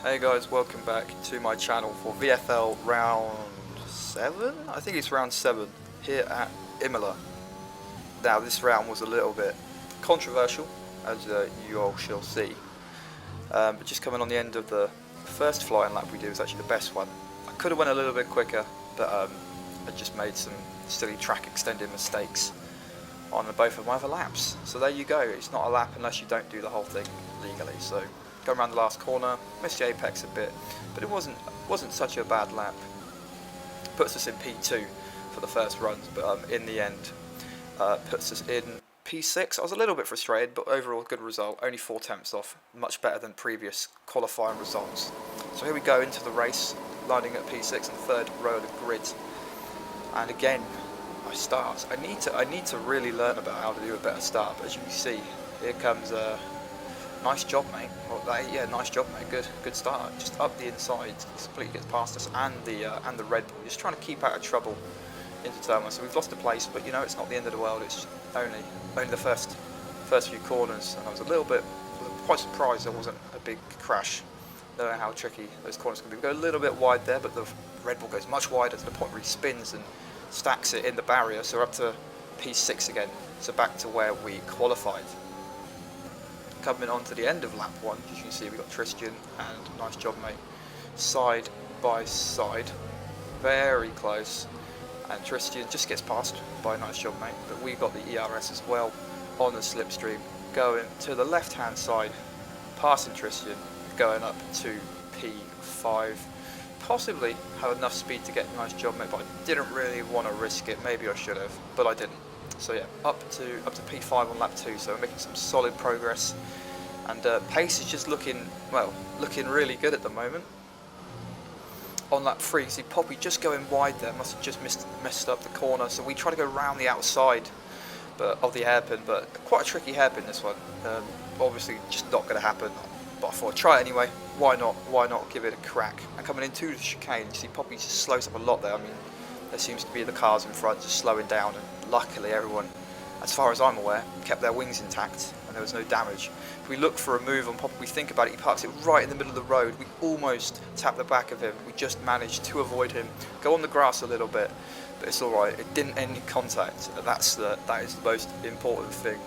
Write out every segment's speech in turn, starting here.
Hey guys, welcome back to my channel for VFL round 7? I think it's round 7 here at Imola. Now this round was a little bit controversial, as you all shall see, but just coming on the end of the first flying lap we did was actually the best one. I could have went a little bit quicker, but I just made some silly track extending mistakes on both of my other laps. So there you go, it's not a lap unless you don't do the whole thing legally. So going around the last corner, missed the apex a bit, but it wasn't such a bad lap. Puts us in P2 for the first runs, but in the end puts us in P6. I was a little bit frustrated, but overall good result, only 4 tenths off, much better than previous qualifying results. So here we go into the race, lining at P6 on the third row of the grid, and again my starts. I need to really learn about how to do a better start, but as you can see, here comes nice job, mate. Well, yeah, nice job, mate. Good start. Just up the inside, completely gets past us, and the Red Bull. Just trying to keep out of trouble into turn one. So we've lost a place, but you know it's not the end of the world. It's only the first few corners, and I was quite surprised there wasn't a big crash. Knowing how tricky those corners can be. We go a little bit wide there, but the Red Bull goes much wider to the point where he spins and stacks it in the barrier. So we're up to P6 again. So back to where we qualified. Coming on to the end of lap 1, as you can see, we got Tristan and nice job, mate, side by side, very close, and Tristan just gets passed by nice job, mate, but we got the ERS as well on the slipstream, going to the left hand side, passing Tristan, going up to P5, possibly have enough speed to get nice job, mate, but I didn't really want to risk it. Maybe I should have, but I didn't. So yeah, up to P5 on lap 2, so we're making some solid progress, and pace is just looking really good at the moment. On lap 3, you see Poppy just going wide there, must have just messed up the corner, so we try to go round the outside of the hairpin, but quite a tricky hairpin this one. Obviously just not going to happen, but I thought I'd try it anyway. Why not give it a crack? And coming into the chicane, you see Poppy just slows up a lot there. I mean, there seems to be the cars in front just slowing down, and luckily everyone, as far as I'm aware, kept their wings intact and there was no damage. If we look for a move on Poppy, we think about it, he parks it right in the middle of the road. We almost tap the back of him. We just managed to avoid him, go on the grass a little bit, but it's alright, it didn't end in contact. That is the most important thing.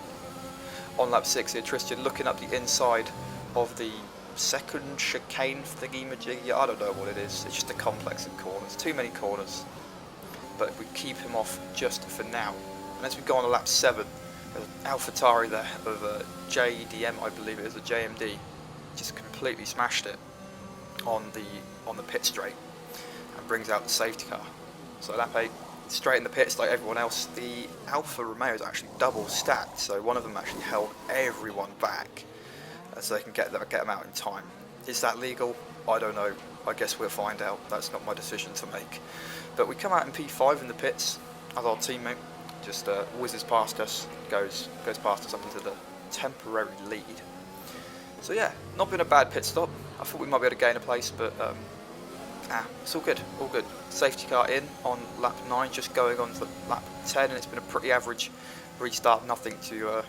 On lap 6 here, Tristan looking up the inside of the second chicane thingy-majiggy. I don't know what it is, it's just a complex of corners, too many corners. But we keep him off just for now. And as we go on to lap 7, there's an AlphaTauri there of a JDM, I believe it is, a JMD, just completely smashed it on the pit straight and brings out the safety car. So lap 8, straight in the pits like everyone else. The Alfa Romeo is actually double stacked, so one of them actually held everyone back so they can get them out in time. Is that legal? I don't know. I guess we'll find out. That's not my decision to make. But we come out in P5 in the pits as our teammate just whizzes past us, goes past us up into the temporary lead. So yeah, not been a bad pit stop. I thought we might be able to gain a place, but it's all good, all good. Safety car in on lap 9, just going on to lap 10, and it's been a pretty average restart. Nothing to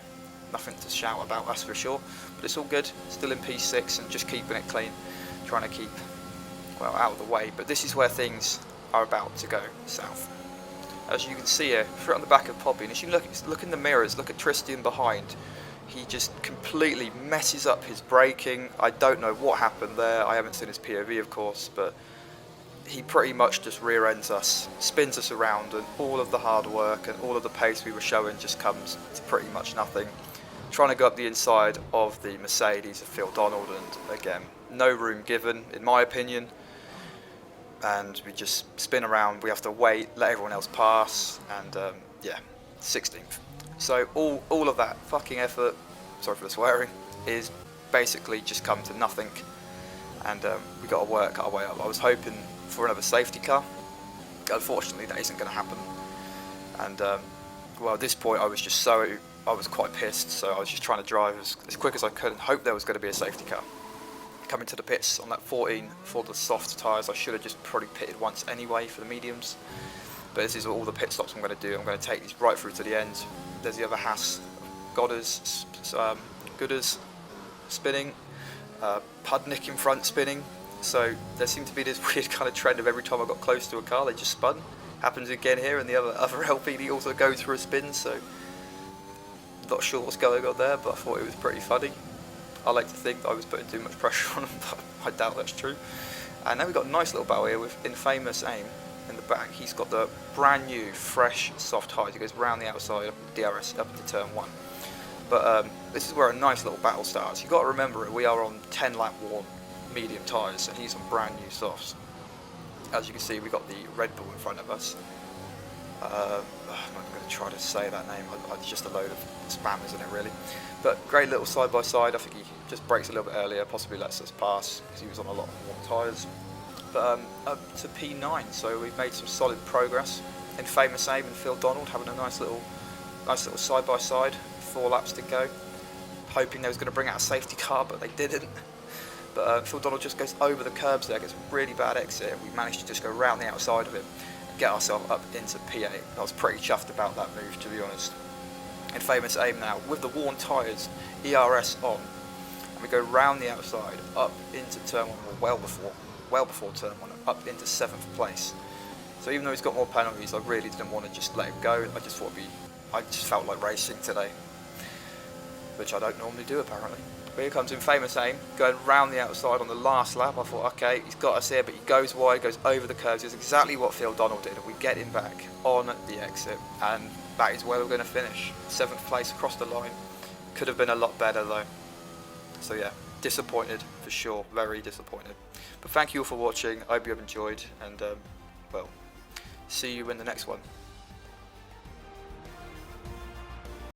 shout about, that's for sure. But it's all good. Still in P6 and just keeping it clean, trying to keep out of the way. But this is where things are about to go south. As you can see here, through on the back of Poppy, and as you look in the mirrors, look at Tristan behind. He just completely messes up his braking. I don't know what happened there. I haven't seen his POV, of course, but he pretty much just rear ends us, spins us around, and all of the hard work and all of the pace we were showing just comes to pretty much nothing. Trying to go up the inside of the Mercedes of Phil Donald, and again, no room given, in my opinion. And we just spin around, we have to wait, let everyone else pass, and yeah, 16th. So all of that fucking effort, sorry for the swearing, is basically just come to nothing, and we got to work our way up. I was hoping for another safety car. Unfortunately, that isn't going to happen. And well, at this point, I was quite pissed, so I was just trying to drive as quick as I could and hope there was going to be a safety car. Coming to the pits on lap 14 for the soft tyres. I should have just probably pitted once anyway for the mediums, but this is all the pit stops I'm going to do. I'm going to take these right through to the end. There's the other Haas Godders spinning, Pudnick in front spinning, So there seemed to be this weird kind of trend of every time I got close to a car, they just spun. Happens again here, and the other LPD also goes through a spin, so not sure what's going on there, but I thought it was pretty funny. I like to think that I was putting too much pressure on him, but I doubt that's true. And now we've got a nice little battle here with Infamous Aim in the back. He's got the brand new, fresh, soft hides. He goes round the outside of the DRS up into turn 1. But this is where a nice little battle starts. You've got to remember it, we are on 10 lap worn medium tyres, and he's on brand new softs. As you can see, we've got the Red Bull in front of us. I'm not going to try to say that name, it's just a load of spam, isn't it, really? But great little side-by-side. I think he just brakes a little bit earlier, possibly lets us pass, because he was on a lot of warm tyres. But up to P9, so we've made some solid progress. Infamous Aim and Phil Donald having a nice little side-by-side, 4 laps to go. Hoping they was going to bring out a safety car, but they didn't. But Phil Donald just goes over the curbs there, gets a really bad exit, and we managed to just go round the outside of it and get ourselves up into P8. I was pretty chuffed about that move, to be honest. Infamous Aim now, with the worn tyres, ERS on, and we go round the outside, up into turn 1, well before turn 1, up into 7th place. So even though he's got more penalties, I really didn't want to just let him go. I just felt like racing today, which I don't normally do apparently. But here comes Infamous Aim, going round the outside on the last lap. I thought, okay, he's got us here, but he goes wide, goes over the curves. It's exactly what Phil Donald did, and we get him back on the exit, and that is where we're going to finish. 7th place across the line. Could have been a lot better though. So yeah, disappointed for sure, very disappointed. But thank you all for watching. I hope you have enjoyed, and well, see you in the next one.